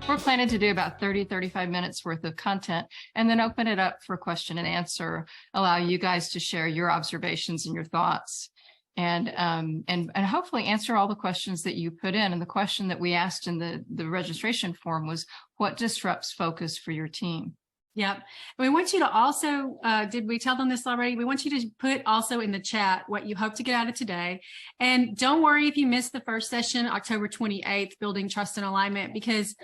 We're planning to do about 35 minutes worth of content and then open it up for question and answer, allow you guys to share your observations and your thoughts, and hopefully answer all the questions that you put in. And the question that we asked in the registration form was, what disrupts focus for your team? Yep. And we want you to also, did we tell them this already? We want you to put also in the chat what you hope to get out of today. And don't worry if you missed the first session, October 28th, Building Trust and Alignment, because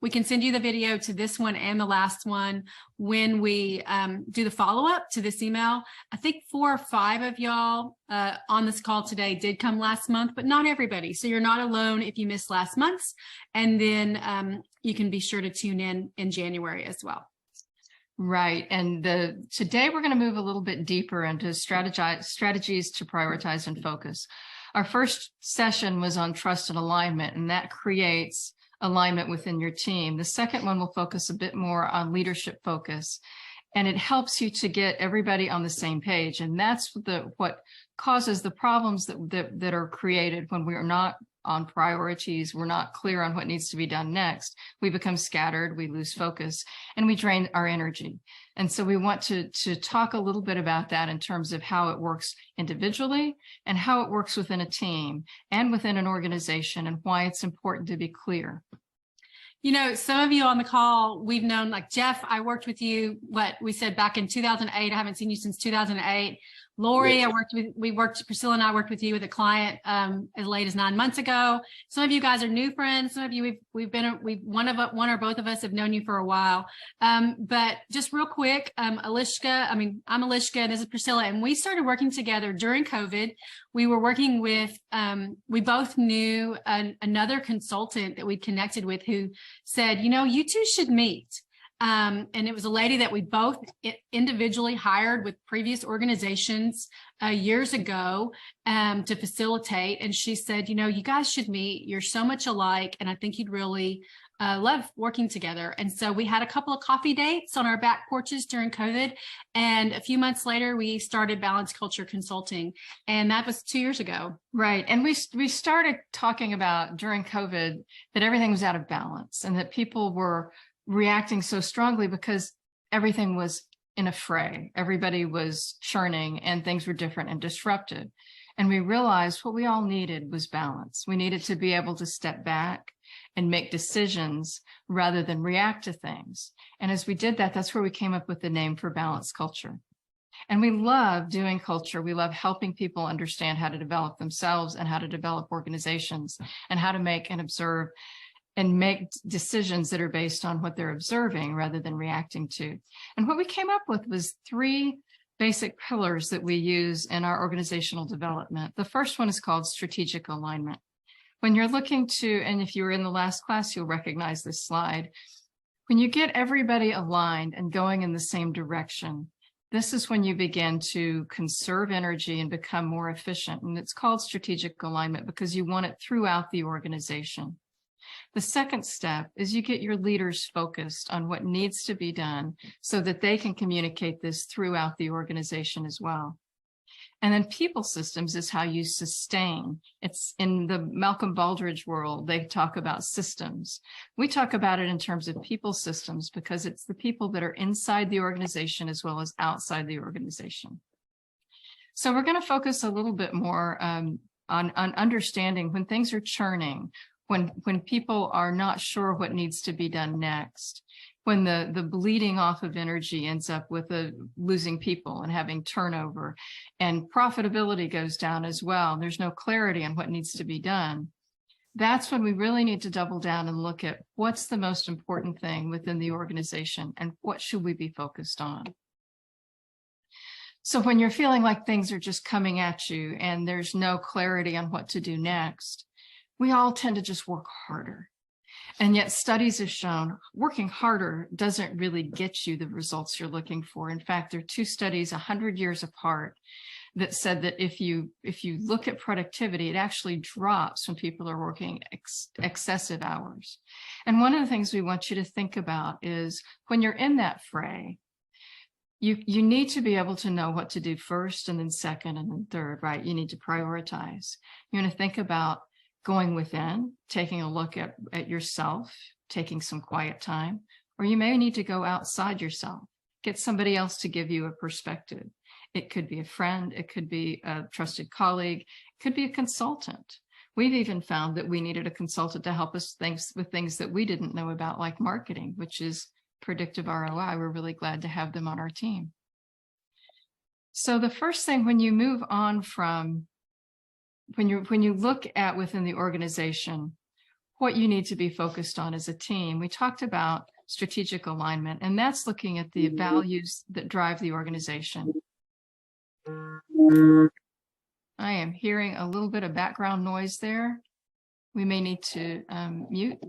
we can send you the video to this one and the last one when we do the follow-up to this email. I think 4 or 5 of y'all on this call today did come last month, but not everybody. So you're not alone if you missed last month's. And then you can be sure to tune in January as well. Right. And today we're going to move a little bit deeper into strategies to prioritize and focus. Our first session was on trust and alignment, and that creates alignment within your team. The second one will focus a bit more on leadership focus, and it helps you to get everybody on the same page. And that's what causes the problems that are created when we are not on priorities. We're not clear on what needs to be done next. We become scattered, we lose focus, and we drain our energy. And so we want to talk a little bit about that in terms of how it works individually and how it works within a team and within an organization, and why it's important to be clear. You know, some of you on the call, we've known, like Jeff, I worked with you, what we said back in 2008. I haven't seen you since 2008. Lori, Priscilla and I worked with you with a client as late as 9 months ago. Some of you guys are new friends. Some of you, one or both of us have known you for a while. But just real quick, I'm Eliska, and this is Priscilla, and we started working together during COVID. We were working with, we both knew another consultant that we connected with who said, you know, you two should meet. And it was a lady that we both individually hired with previous organizations years ago to facilitate. And she said, you know, you guys should meet. You're so much alike, and I think you'd really love working together. And so we had a couple of coffee dates on our back porches during COVID. And a few months later, we started Balanced Culture Consulting. And that was 2 years ago. Right. And we started talking about during COVID that everything was out of balance and that people were reacting so strongly because everything was in a fray. Everybody was churning and things were different and disrupted. And we realized what we all needed was balance. We needed to be able to step back and make decisions rather than react to things. And as we did that, that's where we came up with the name for Balanced Culture. And we love doing culture. We love helping people understand how to develop themselves and how to develop organizations and how to make and observe and make decisions that are based on what they're observing rather than reacting to. And what we came up with was 3 basic pillars that we use in our organizational development. The first one is called strategic alignment. When you're looking to, and if you were in the last class, you'll recognize this slide. When you get everybody aligned and going in the same direction, this is when you begin to conserve energy and become more efficient. And it's called strategic alignment because you want it throughout the organization. The second step is you get your leaders focused on what needs to be done so that they can communicate this throughout the organization as well. And then people systems is how you sustain. It's in the Malcolm Baldrige world, they talk about systems. We talk about it in terms of people systems because it's the people that are inside the organization as well as outside the organization. So we're going to focus a little bit more on understanding when things are churning, when people are not sure what needs to be done next, when the bleeding off of energy ends up with losing people and having turnover, and profitability goes down as well. There's no clarity on what needs to be done. That's when we really need to double down and look at what's the most important thing within the organization and what should we be focused on. So when you're feeling like things are just coming at you and there's no clarity on what to do next, we all tend to just work harder. And yet studies have shown working harder doesn't really get you the results you're looking for. In fact, there are two studies 100 years apart that said that if you look at productivity, it actually drops when people are working excessive hours. And one of the things we want you to think about is when you're in that fray, you need to be able to know what to do first and then second and then third, right? You need to prioritize. You want to think about going within, taking a look at yourself, taking some quiet time, or you may need to go outside yourself, get somebody else to give you a perspective. It could be a friend, it could be a trusted colleague, it could be a consultant. We've even found that we needed a consultant to help us with things that we didn't know about, like marketing, which is predictive ROI. We're really glad to have them on our team. So the first thing, when you move on from, when you look at within the organization, what you need to be focused on as a team, we talked about strategic alignment, and that's looking at the values that drive the organization. I am hearing a little bit of background noise there. We may need to mute.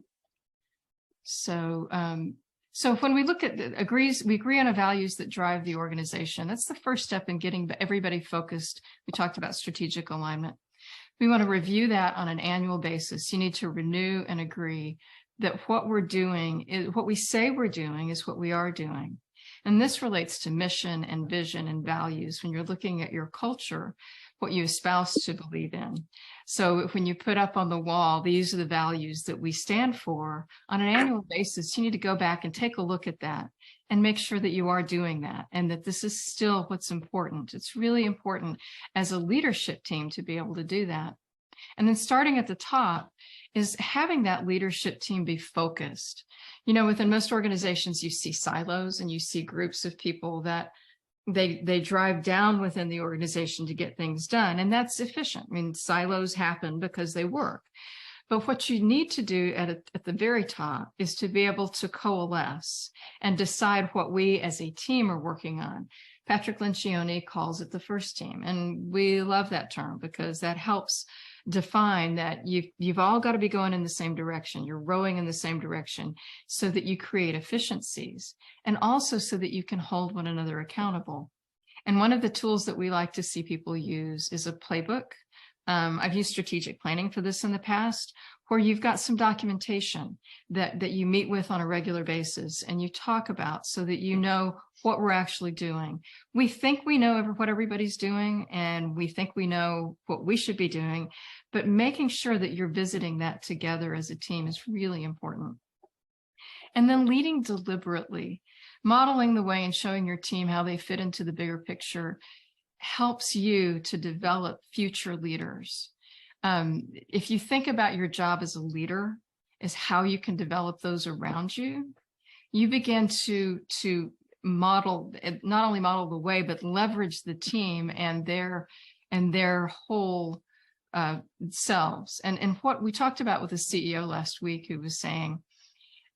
So when we look at we agree on the values that drive the organization. That's the first step in getting everybody focused. We talked about strategic alignment. We want to review that on an annual basis. You need to renew and agree that what we're doing is what we say we're doing is what we are doing. And this relates to mission and vision and values when you're looking at your culture, what you espouse to believe in. So when you put up on the wall, these are the values that we stand for, on an annual basis, you need to go back and take a look at that and make sure that you are doing that and that this is still what's important. It's really important as a leadership team to be able to do that. And then starting at the top is having that leadership team be focused. You know, within most organizations, you see silos and you see groups of people that they drive down within the organization to get things done. And that's efficient. I mean, silos happen because they work. But what you need to do at the very top is to be able to coalesce and decide what we as a team are working on. Patrick Lencioni calls it the first team. And we love that term because that helps define that you've all got to be going in the same direction. You're rowing in the same direction so that you create efficiencies and also so that you can hold one another accountable. And one of the tools that we like to see people use is a playbook. I've used strategic planning for this in the past, where you've got some documentation that you meet with on a regular basis and you talk about so that you know what we're actually doing. We think we know what everybody's doing and we think we know what we should be doing, but making sure that you're visiting that together as a team is really important. And then leading deliberately, modeling the way and showing your team how they fit into the bigger picture helps you to develop future leaders. If you think about your job as a leader, as how you can develop those around you, you begin to model, not only model the way, but leverage the team and their whole selves. And what we talked about with the CEO last week, who was saying,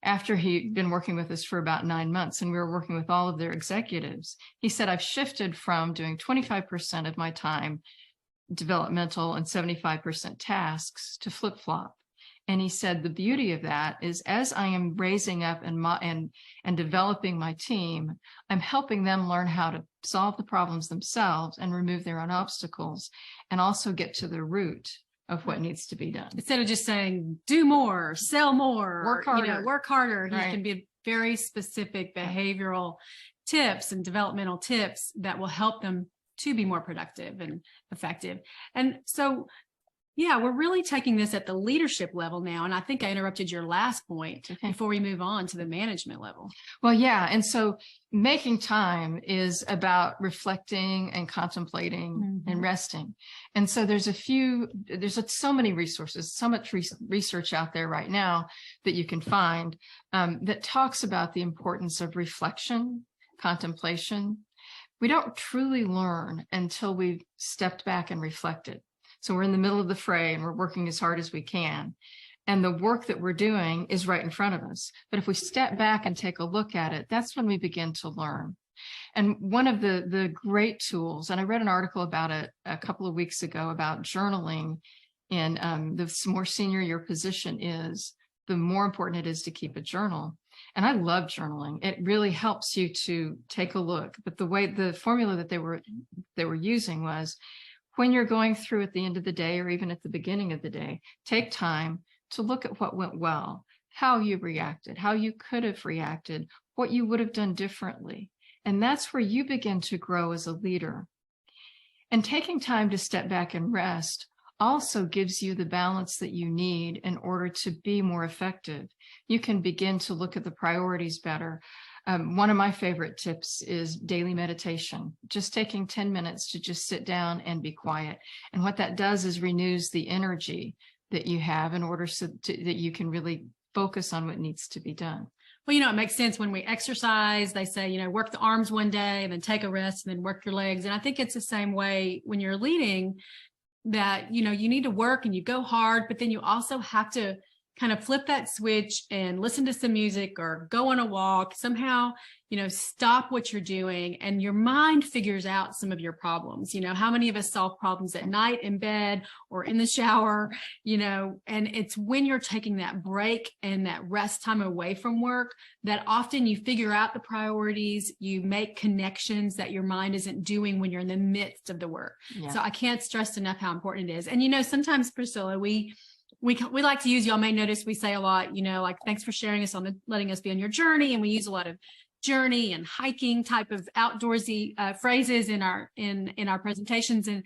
after he'd been working with us for about 9 months and we were working with all of their executives, he said, I've shifted from doing 25% of my time developmental and 75% tasks to flip-flop. And he said, the beauty of that is as I am raising up and developing my team, I'm helping them learn how to solve the problems themselves and remove their own obstacles and also get to the root of what needs to be done. Instead of just saying, do more, sell more, work harder. Work harder. Right. He can be very specific behavioral tips and developmental tips that will help them to be more productive and effective. And so, yeah, we're really taking this at the leadership level now. And I think I interrupted your last point before we move on to the management level. Well, yeah. And so making time is about reflecting and contemplating and resting. And so there's so many resources, so much research out there right now that you can find that talks about the importance of reflection, contemplation. We don't truly learn until we've stepped back and reflected. So we're in the middle of the fray and we're working as hard as we can. And the work that we're doing is right in front of us. But if we step back and take a look at it, that's when we begin to learn. And one of the great tools, and I read an article about it a couple of weeks ago about journaling in the more senior your position is, the more important it is to keep a journal. And I love journaling. It really helps you to take a look. But the formula that they were using was, when you're going through at the end of the day, or even at the beginning of the day, take time to look at what went well, how you reacted, how you could have reacted, what you would have done differently. And that's where you begin to grow as a leader. And taking time to step back and rest also gives you the balance that you need in order to be more effective. You can begin to look at the priorities better. One of my favorite tips is daily meditation, just taking 10 minutes to just sit down and be quiet. And what that does is renews the energy that you have in order that you can really focus on what needs to be done. Well, it makes sense when we exercise. They say, work the arms one day and then take a rest and then work your legs. And I think it's the same way when you're leading, that, you need to work and you go hard, but then you also have to kind of flip that switch and listen to some music or go on a walk, somehow, stop what you're doing, and your mind figures out some of your problems. How many of us solve problems at night in bed or in the shower, and it's when you're taking that break and that rest time away from work that often you figure out the priorities, you make connections that your mind isn't doing when you're in the midst of the work. Yeah. So I can't stress enough how important it is. And, sometimes, Priscilla, we like to use, y'all may notice we say a lot, like, thanks for sharing us letting us be on your journey. And we use a lot of journey and hiking type of outdoorsy phrases in our presentations. And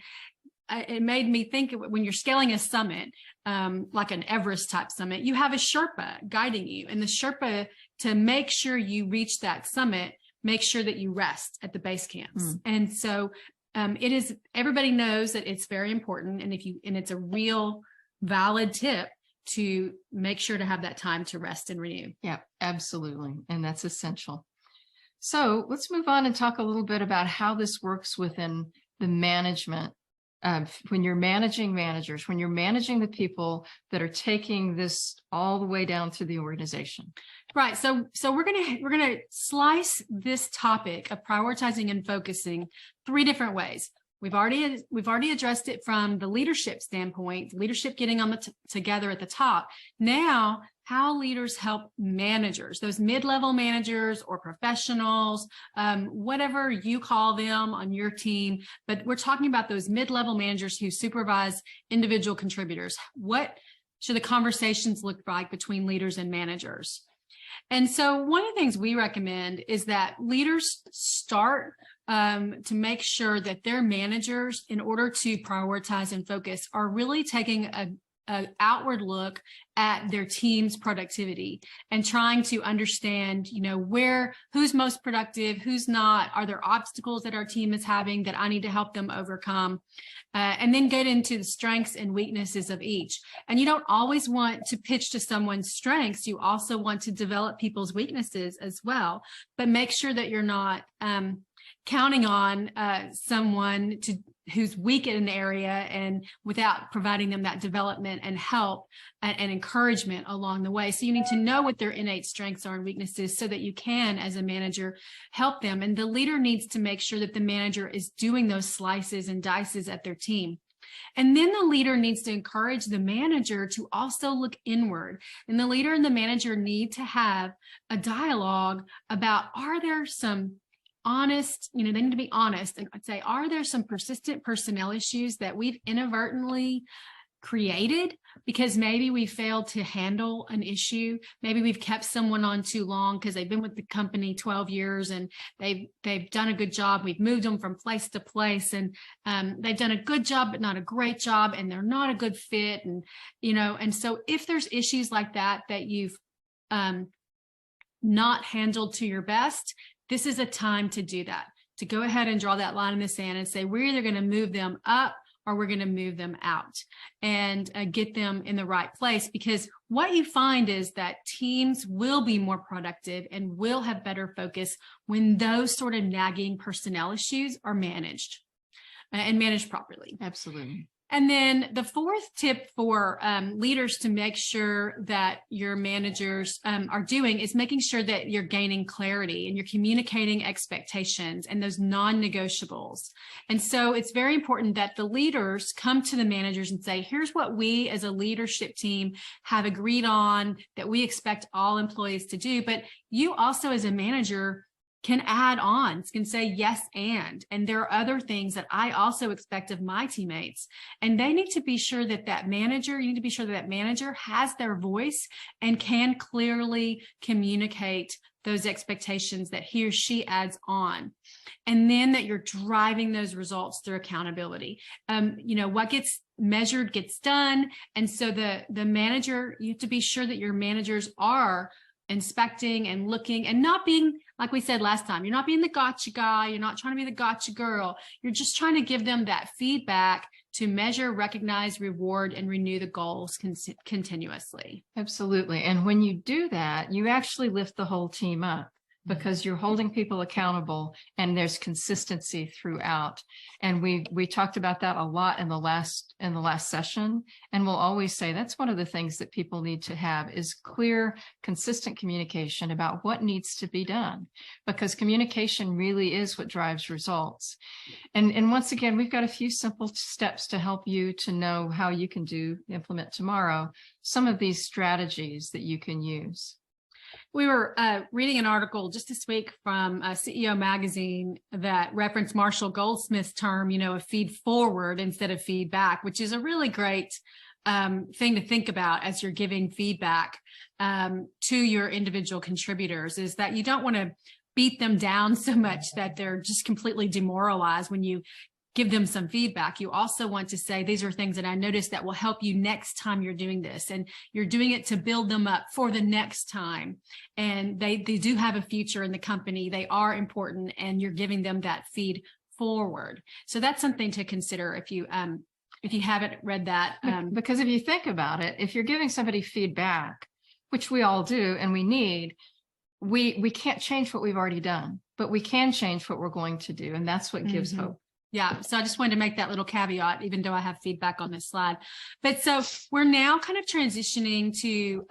it made me think, when you're scaling a summit, like an Everest type summit, you have a Sherpa guiding you, and the Sherpa, to make sure you reach that summit, make sure that you rest at the base camps. And so it is, everybody knows that it's very important. And it's a real valid tip to make sure to have that time to rest and renew. Yeah, absolutely. And that's essential. So let's move on and talk a little bit about how this works within the management. When you're managing managers, when you're managing the people that are taking this all the way down through the organization. Right. So we're gonna slice this topic of prioritizing and focusing 3 different ways. We've already addressed it from the leadership standpoint, leadership getting on together at the top. Now, how leaders help managers, those mid-level managers or professionals, whatever you call them on your team. But we're talking about those mid-level managers who supervise individual contributors. What should the conversations look like between leaders and managers? And so one of the things we recommend is that leaders start to make sure that their managers, in order to prioritize and focus, are really taking an outward look at their team's productivity and trying to understand, who's most productive, who's not, are there obstacles that our team is having that I need to help them overcome, and then get into the strengths and weaknesses of each. And you don't always want to pitch to someone's strengths. You also want to develop people's weaknesses as well, but make sure that you're not counting on someone who's weak in an area and without providing them that development and help and encouragement along the way. So you need to know what their innate strengths are and weaknesses so that you can, as a manager, help them. And the leader needs to make sure that the manager is doing those slices and dices at their team. And then the leader needs to encourage the manager to also look inward. And the leader and the manager need to have a dialogue about, are there some honest, they need to be honest and say, are there some persistent personnel issues that we've inadvertently created because maybe we failed to handle an issue? Maybe we've kept someone on too long because they've been with the company 12 years and they've done a good job. We've moved them from place to place, and they've done a good job, but not a great job, and they're not a good fit. And, and so if there's issues like that you've not handled to your best, this is a time to do that, to go ahead and draw that line in the sand and say, we're either going to move them up or we're going to move them out and get them in the right place. Because what you find is that teams will be more productive and will have better focus when those sort of nagging personnel issues are managed and managed properly. Absolutely. And then the fourth tip for leaders to make sure that your managers are doing is making sure that you're gaining clarity and you're communicating expectations and those non-negotiables. And so it's very important that the leaders come to the managers and say, here's what we as a leadership team have agreed on that we expect all employees to do. But you also as a manager can add on, can say yes and there are other things that I also expect of my teammates. And they need to be sure that you need to be sure that manager has their voice and can clearly communicate those expectations that he or she adds on. And then that you're driving those results through accountability. What gets measured gets done. And so the manager, you have to be sure that your managers are inspecting and looking and not being, like we said last time, you're not being the gotcha guy. You're not trying to be the gotcha girl. You're just trying to give them that feedback to measure, recognize, reward, and renew the goals continuously. Absolutely. And when you do that, you actually lift the whole team up because you're holding people accountable and there's consistency throughout. And we talked about that a lot in the last session. And we'll always say that's one of the things that people need to have is clear, consistent communication about what needs to be done, because communication really is what drives results. And once again, we've got a few simple steps to help you to know how you can implement tomorrow some of these strategies that you can use. We were reading an article just this week from CEO Magazine that referenced Marshall Goldsmith's term, a feed forward instead of feedback, which is a really great thing to think about as you're giving feedback to your individual contributors, is that you don't want to beat them down so much that they're just completely demoralized when you give them some feedback. You also want to say, these are things that I noticed that will help you next time you're doing this. And you're doing it to build them up for the next time. And they do have a future in the company. They are important and you're giving them that feed forward. So that's something to consider if you haven't read that. Because if you think about it, if you're giving somebody feedback, which we all do and we need, we can't change what we've already done, but we can change what we're going to do. And that's what gives hope. Yeah. So I just wanted to make that little caveat, even though I have feedback on this slide. But so we're now kind of transitioning to,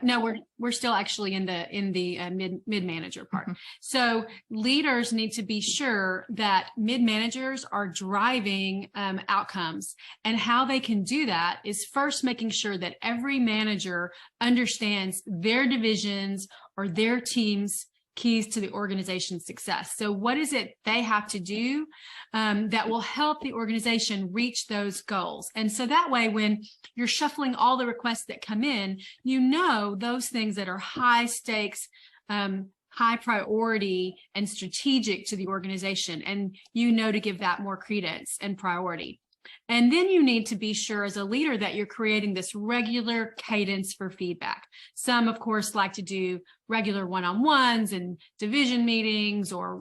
no, we're still actually in the mid manager part. So leaders need to be sure that mid managers are driving outcomes, and how they can do that is first making sure that every manager understands their divisions or their teams' keys to the organization's success. So what is it they have to do that will help the organization reach those goals? And so that way, when you're shuffling all the requests that come in, those things that are high stakes, high priority and strategic to the organization, and to give that more credence and priority. And then you need to be sure as a leader that you're creating this regular cadence for feedback. Some, of course, like to do regular one-on-ones and division meetings or,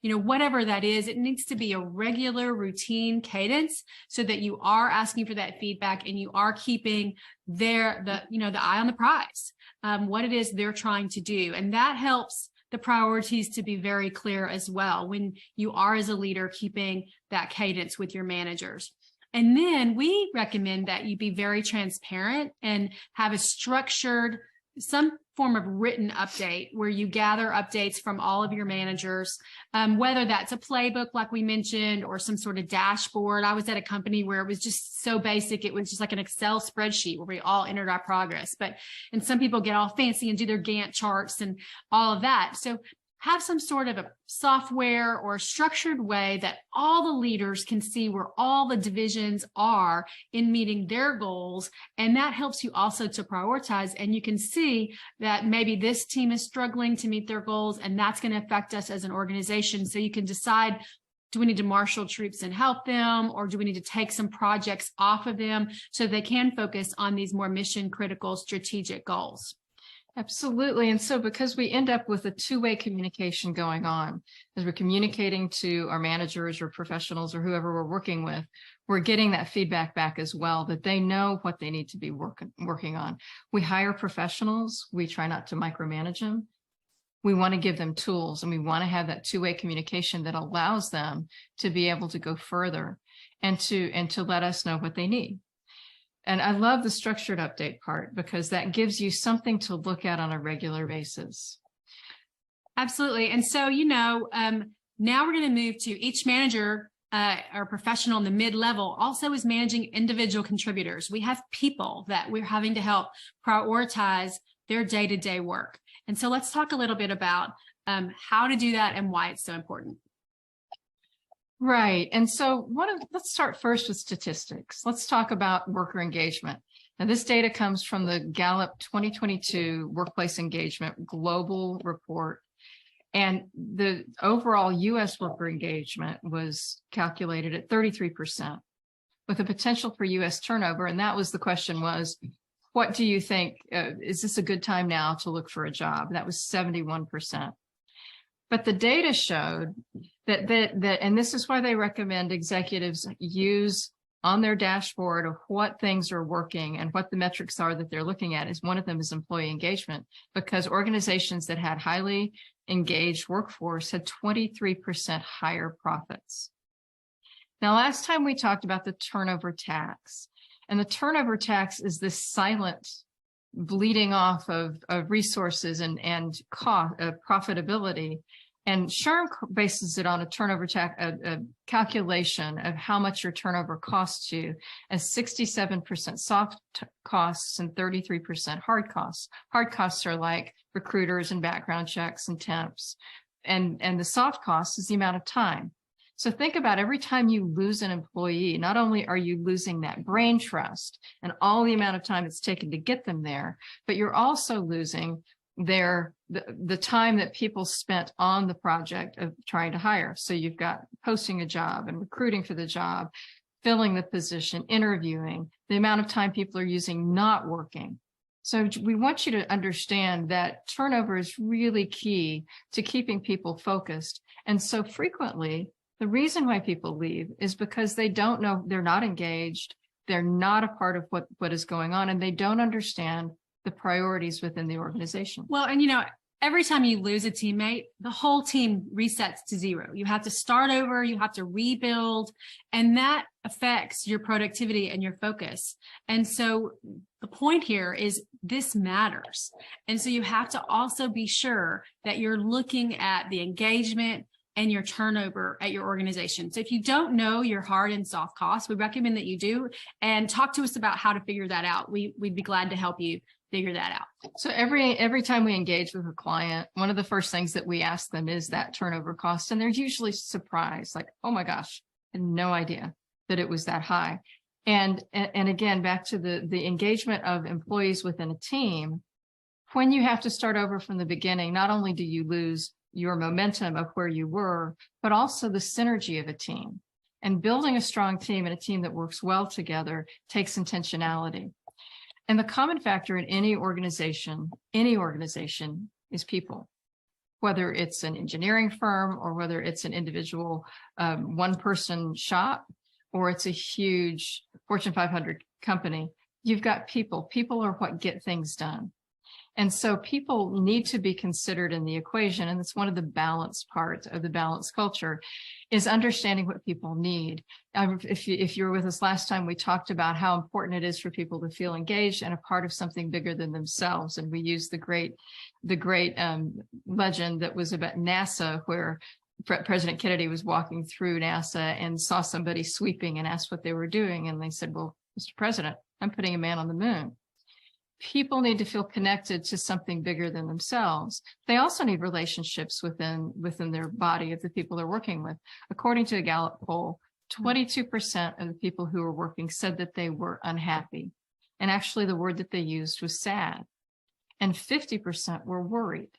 whatever that is. It needs to be a regular routine cadence so that you are asking for that feedback and you are keeping the eye on the prize, what it is they're trying to do. And that helps the priorities to be very clear as well when you are as a leader keeping that cadence with your managers. And then we recommend that you be very transparent and have a structured, some form of written update where you gather updates from all of your managers, whether that's a playbook like we mentioned or some sort of dashboard. I was at a company where it was just so basic. It was just like an Excel spreadsheet where we all entered our progress. And some people get all fancy and do their Gantt charts and all of that. So have some sort of a software or a structured way that all the leaders can see where all the divisions are in meeting their goals. And that helps you also to prioritize. And you can see that maybe this team is struggling to meet their goals, and that's going to affect us as an organization. So you can decide, do we need to marshal troops and help them, or do we need to take some projects off of them so they can focus on these more mission critical strategic goals? Absolutely. And so because we end up with a two-way communication going on, as we're communicating to our managers or professionals or whoever we're working with, we're getting that feedback back as well, that they know what they need to be working on. We hire professionals. We try not to micromanage them. We want to give them tools, and we want to have that two-way communication that allows them to be able to go further and to let us know what they need. And I love the structured update part, because that gives you something to look at on a regular basis. Absolutely. And so, now we're going to move to each manager or professional in the mid-level also is managing individual contributors. We have people that we're having to help prioritize their day-to-day work. And so let's talk a little bit about how to do that and why it's so important. Right. And so let's start first with statistics. Let's talk about worker engagement. Now, this data comes from the Gallup 2022 Workplace Engagement Global Report. And the overall U.S. worker engagement was calculated at 33%, with a potential for U.S. turnover. And that was the question was, what do you think? Is this a good time now to look for a job? That was 71%. But the data showed that and this is why they recommend executives use on their dashboard of what things are working and what the metrics are that they're looking at, is one of them is employee engagement, because organizations that had highly engaged workforce had 23% higher profits. Now, last time we talked about the turnover tax, and the turnover tax is this silent bleeding off of resources and cost, profitability. And SHRM bases it on a turnover tax, a calculation of how much your turnover costs you, as 67% soft costs and 33% hard costs. Hard costs are like recruiters and background checks and temps. And the soft cost is the amount of time. So think about every time you lose an employee, not only are you losing that brain trust and all the amount of time it's taken to get them there, but you're also losing the time that people spent on the project of trying to hire. So you've got posting a job and recruiting for the job, filling the position, interviewing, the amount of time people are using not working. So we want you to understand that turnover is really key to keeping people focused. And so frequently, the reason why people leave is because they don't know, they're not engaged, they're not a part of what is going on, and they don't understand the priorities within the organization. Well, and every time you lose a teammate, the whole team resets to zero. You have to start over, you have to rebuild, and that affects your productivity and your focus. And so the point here is this matters. And so you have to also be sure that you're looking at the engagement and your turnover at your organization. So if you don't know your hard and soft costs, we recommend that you do, and talk to us about how to figure that out. We'd be glad to help you figure that out. So every time we engage with a client, one of the first things that we ask them is that turnover cost. And they're usually surprised, like, oh my gosh, I had no idea that it was that high. And again, back to the engagement of employees within a team, when you have to start over from the beginning, not only do you lose your momentum of where you were, but also the synergy of a team. And building a strong team and a team that works well together takes intentionality. And the common factor in any organization is people, whether it's an engineering firm or whether it's an individual one-person shop, or it's a huge Fortune 500 company. You've got people. People are what get things done. And so people need to be considered in the equation. And it's one of the balance parts of the balanced culture, is understanding what people need. If you were with us last time, we talked about how important it is for people to feel engaged and a part of something bigger than themselves. And we used the great legend that was about NASA, where President Kennedy was walking through NASA and saw somebody sweeping and asked what they were doing. And they said, well, Mr. President, I'm putting a man on the moon. People need to feel connected to something bigger than themselves. They also need relationships within their body of the people they're working with. According to a Gallup poll, 22% of the people who were working said that they were unhappy. And actually the word that they used was sad. And 50% were worried.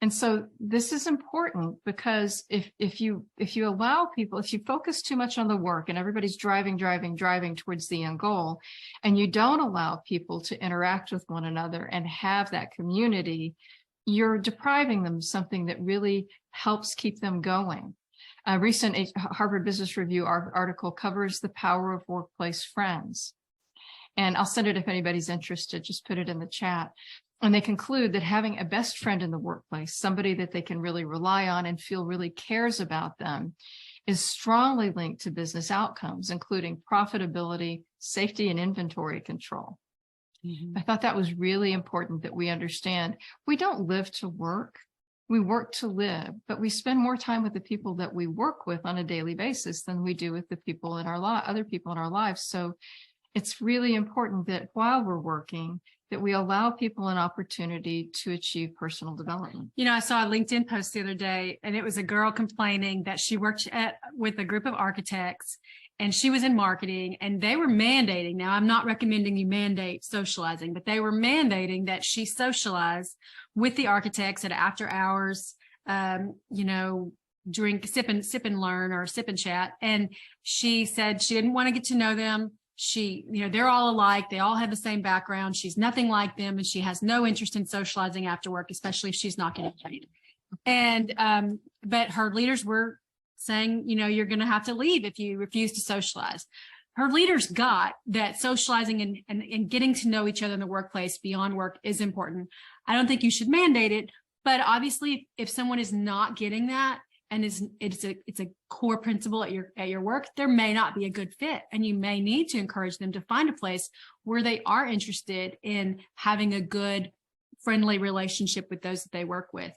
And so this is important, because if you allow people, if you focus too much on the work and everybody's driving towards the end goal, and you don't allow people to interact with one another and have that community, you're depriving them of something that really helps keep them going. A recent Harvard Business Review article covers the power of workplace friends. And I'll send it if anybody's interested, just put it in the chat. And they conclude that having a best friend in the workplace, somebody that they can really rely on and feel really cares about them, is strongly linked to business outcomes, including profitability, safety, and inventory control. I thought that was really important that we understand we don't live to work. We work to live, but we spend more time with the people that we work with on a daily basis than we do with the people in our other people in our lives. So it's really important that while we're working, that we allow people an opportunity to achieve personal development. You know, I saw a LinkedIn post the other day, and it was a girl complaining that she worked with a group of architects, and she was in marketing, and they were mandating. Now, I'm not recommending you mandate socializing, but they were mandating that she socialize with the architects at after hours, you know, drink, sip and learn, or sip and chat. And she said she didn't want to get to know them. She, you know, they're all alike. They all have the same background. She's nothing like them, and she has no interest in socializing after work, especially if she's not getting paid. And, but her leaders were saying, you know, you're going to have to leave if you refuse to socialize. Her leaders got that socializing and getting to know each other in the workplace beyond work is important. I don't think you should mandate it, but obviously if someone is not getting that, and it's a core principle at your work, there may not be a good fit, and you may need to encourage them to find a place where they are interested in having a good, friendly relationship with those that they work with.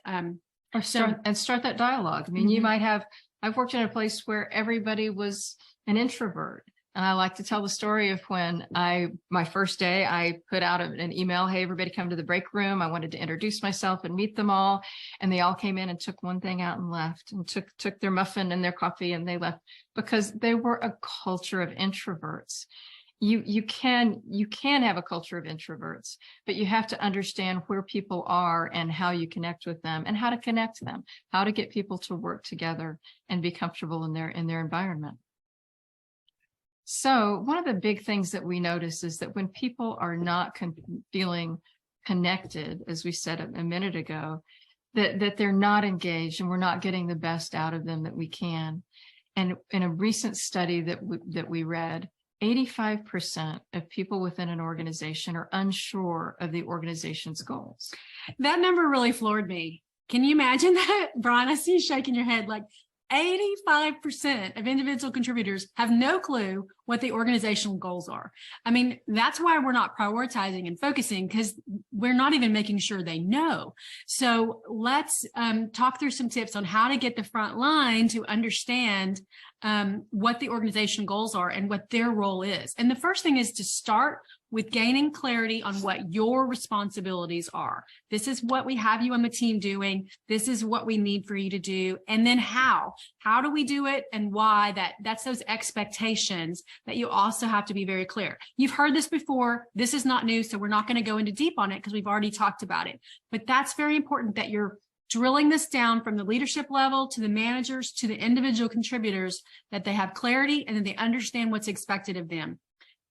Or start that dialogue. I mean, you might have. I've worked in a place where everybody was an introvert. And I like to tell the story of when my first day, I put out an email, hey, everybody come to the break room. I wanted to introduce myself and meet them all. And they all came in and took one thing out and left, and took their muffin and their coffee, and they left because they were a culture of introverts. You can have a culture of introverts, but you have to understand where people are and how you connect with them and how to connect them, how to get people to work together and be comfortable in their environment. So one of the big things that we notice is that when people are not feeling connected, as we said a minute ago, that they're not engaged and we're not getting the best out of them that we can. And in a recent study that we read, 85% of people within an organization are unsure of the organization's goals. That number really floored me. Can you imagine that, Brian? I see you shaking your head. Like 85% of individual contributors have no clue what the organizational goals are. I mean, that's why we're not prioritizing and focusing, because we're not even making sure they know. So let's talk through some tips on how to get the front line to understand what the organizational goals are and what their role is. And the first thing is to start with gaining clarity on what your responsibilities are. This is what we have you on the team doing. This is what we need for you to do. And then how do we do it and why? That's those expectations that you also have to be very clear. You've heard this before. This is not new, so we're not going to go into deep on it because we've already talked about it. But that's very important that you're drilling this down from the leadership level to the managers to the individual contributors, that they have clarity and that they understand what's expected of them.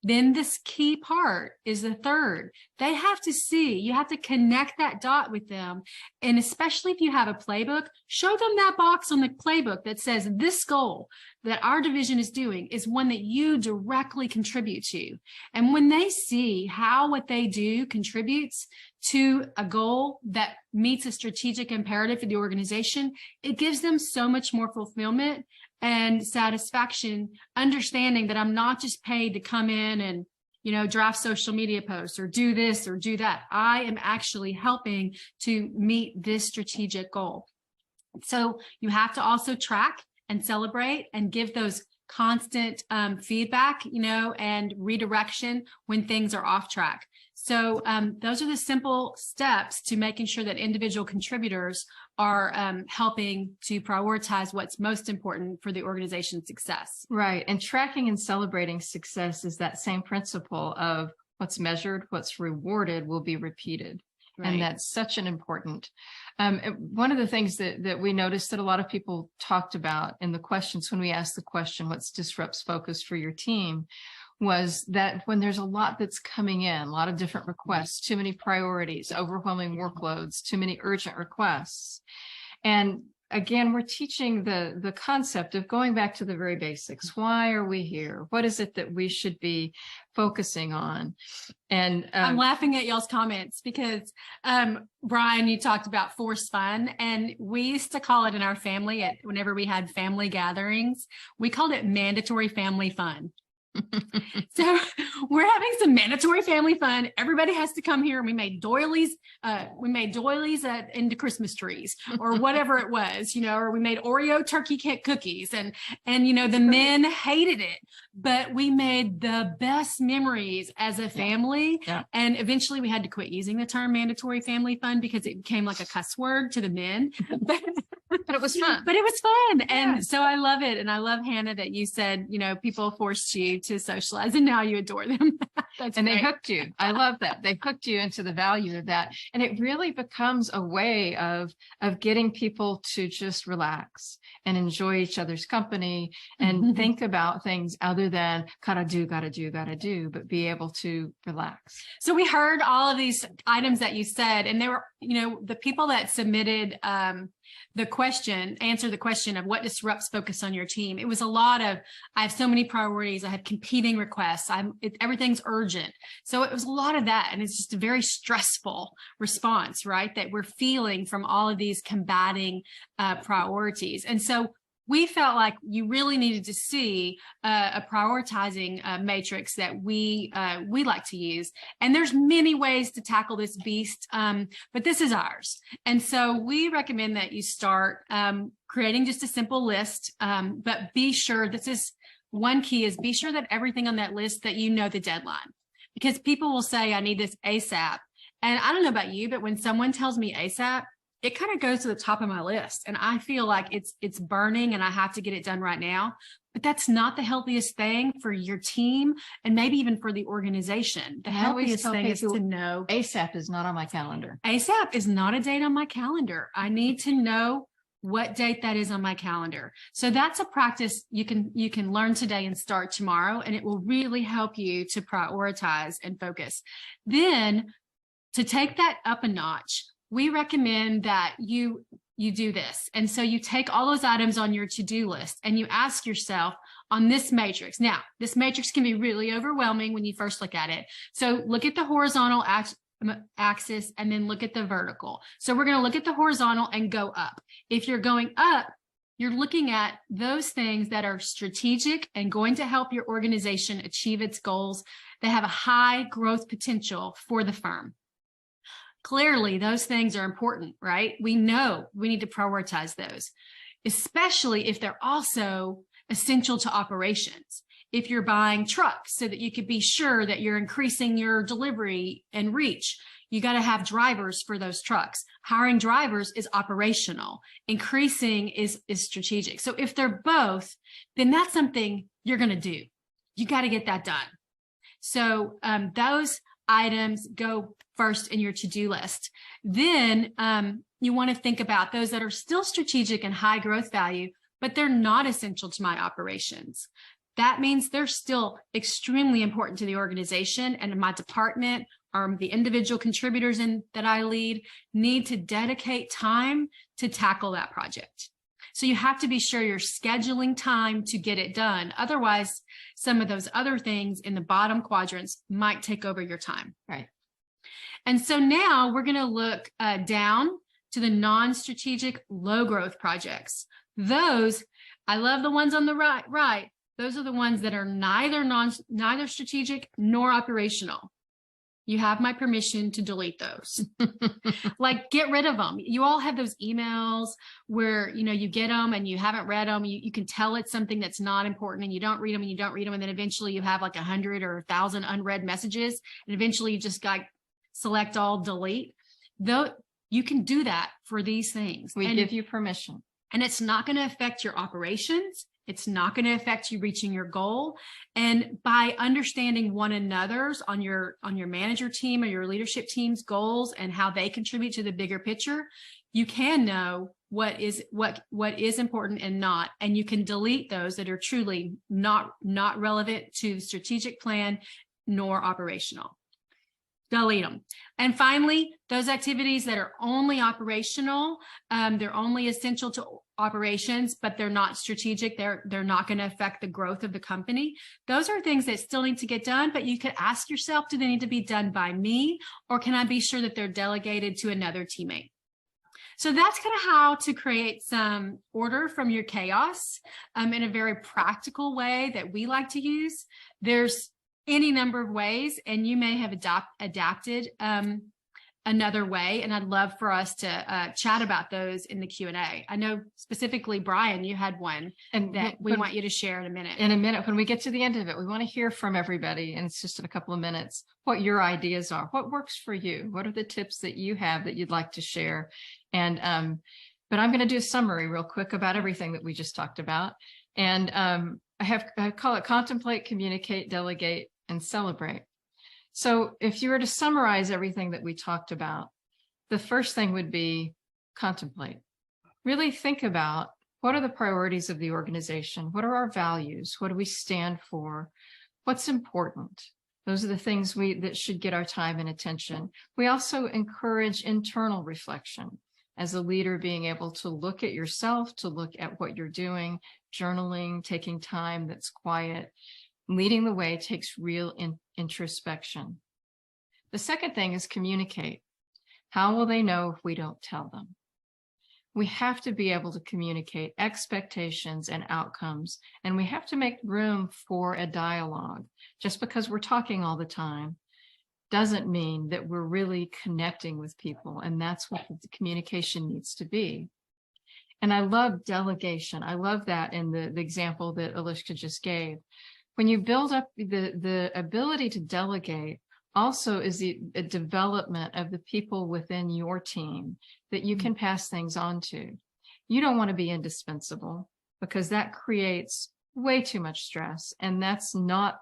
Then this key part is the third. They have to see, you have to connect that dot with them. And especially if you have a playbook, show them that box on the playbook that says this goal that our division is doing is one that you directly contribute to. And when they see how what they do contributes to a goal that meets a strategic imperative for the organization, it gives them so much more fulfillment and satisfaction, understanding that I'm not just paid to come in and, you know, draft social media posts or do this or do that. I am actually helping to meet this strategic goal. So you have to also track and celebrate and give those constant feedback, you know, and redirection when things are off track. So those are the simple steps to making sure that individual contributors are helping to prioritize what's most important for the organization's success. Right. And tracking and celebrating success is that same principle of what's measured, what's rewarded will be repeated. Right. And that's such an important. One of the things that we noticed that a lot of people talked about in the questions when we asked the question, what disrupts focus for your team, was that when there's a lot that's coming in, a lot of different requests, too many priorities, overwhelming workloads, too many urgent requests. And again, we're teaching the concept of going back to the very basics. Why are we here? What is it that we should be focusing on? And I'm laughing at y'all's comments because Brian, you talked about forced fun, and we used to call it in our family whenever we had family gatherings, we called it mandatory family fun. So we're having some mandatory family fun. Everybody has to come here, and we made doilies. Into Christmas trees or whatever it was, or we made Oreo turkey cake cookies, and the men hated it, but we made the best memories as a family. Yeah. And eventually we had to quit using the term mandatory family fun because it became like a cuss word to the men. But it was fun. But it was fun. Yeah. And so I love it. And I love, Hannah, that you said, people forced you to socialize and now you adore them. That's and great. They hooked you. I love that. They hooked you into the value of that. And it really becomes a way of getting people to just relax and enjoy each other's company and think about things other than gotta do, but be able to relax. So we heard all of these items that you said, and they were, the people that submitted answer the question of what disrupts focus on your team. It was a lot of, I have so many priorities. I have competing requests. Everything's urgent. So it was a lot of that. And it's just a very stressful response, right? That we're feeling from all of these combating priorities. And so we felt like you really needed to see a prioritizing matrix that we like to use. And there's many ways to tackle this beast, but this is ours. And so we recommend that you start creating just a simple list, but be sure, one key is be sure that everything on that list that the deadline, because people will say, I need this ASAP. And I don't know about you, but when someone tells me ASAP, it kind of goes to the top of my list and I feel like it's burning and I have to get it done right now. But that's not the healthiest thing for your team and maybe even for the organization. The healthiest thing is to know ASAP is not on my calendar. ASAP is not a date on my calendar. I need to know what date that is on my calendar. So that's a practice you can learn today and start tomorrow, and it will really help you to prioritize and focus. Then to take that up a notch, we recommend that you do this. And so you take all those items on your to-do list and you ask yourself on this matrix. Now, this matrix can be really overwhelming when you first look at it. So look at the horizontal axis and then look at the vertical. So we're going to look at the horizontal and go up. If you're going up, you're looking at those things that are strategic and going to help your organization achieve its goals. They have a high growth potential for the firm. Clearly, those things are important, right? We know we need to prioritize those, especially if they're also essential to operations. If you're buying trucks so that you could be sure that you're increasing your delivery and reach, you got to have drivers for those trucks. Hiring drivers is operational. Increasing is strategic. So if they're both, then that's something you're going to do. You got to get that done. So those items go first in your to-do list. Then you want to think about those that are still strategic and high growth value, but they're not essential to my operations. That means they're still extremely important to the organization, and my department or the individual contributors that I lead need to dedicate time to tackle that project. So you have to be sure you're scheduling time to get it done. Otherwise, some of those other things in the bottom quadrants might take over your time. Right. And so now we're going to look down to the non-strategic low growth projects. Those, I love the ones on the right. Those are the ones that are neither strategic nor operational. You have my permission to delete those. Like, get rid of them. You all have those emails where, you get them and you haven't read them. You can tell it's something that's not important and you don't read them and you don't read them. And then eventually you have like 100 or 1,000 unread messages. And eventually you just got select all, delete. Though you can do that for these things. We give you permission. And it's not going to affect your operations. It's not going to affect you reaching your goal. And by understanding one another's on your manager team or your leadership team's goals and how they contribute to the bigger picture, you can know what is important and not, and you can delete those that are truly not relevant to the strategic plan nor operational. delete them. And finally, those activities that are only operational, they're only essential to operations, but they're not strategic. They're not going to affect the growth of the company. Those are things that still need to get done, but you could ask yourself, do they need to be done by me, or can I be sure that they're delegated to another teammate? So that's kind of how to create some order from your chaos in a very practical way that we like to use. There's any number of ways, and you may have adapted another way, and I'd love for us to chat about those in the Q&A. I know specifically, Brian, you had one and that we want you to share in a minute. In a minute, when we get to the end of it, we want to hear from everybody, and it's just in a couple of minutes, what your ideas are, what works for you, what are the tips that you have that you'd like to share. And but I'm going to do a summary real quick about everything that we just talked about. And I call it contemplate, communicate, delegate, and celebrate. So if you were to summarize everything that we talked about, the first thing would be contemplate. Really think about, what are the priorities of the organization? What are our values? What do we stand for? What's important? Those are the things that should get our time and attention. We also encourage internal reflection. As a leader, being able to look at yourself, to look at what you're doing, journaling, taking time that's quiet. Leading the way takes real introspection. The second thing is communicate. How will they know if we don't tell them? We have to be able to communicate expectations and outcomes, and we have to make room for a dialogue. Just because we're talking all the time doesn't mean that we're really connecting with people, and that's what the communication needs to be. And I love delegation. I love that in the example that Eliska just gave. When you build up the ability to delegate, also is the development of the people within your team that you can pass things on to. You don't want to be indispensable, because that creates way too much stress, and that's not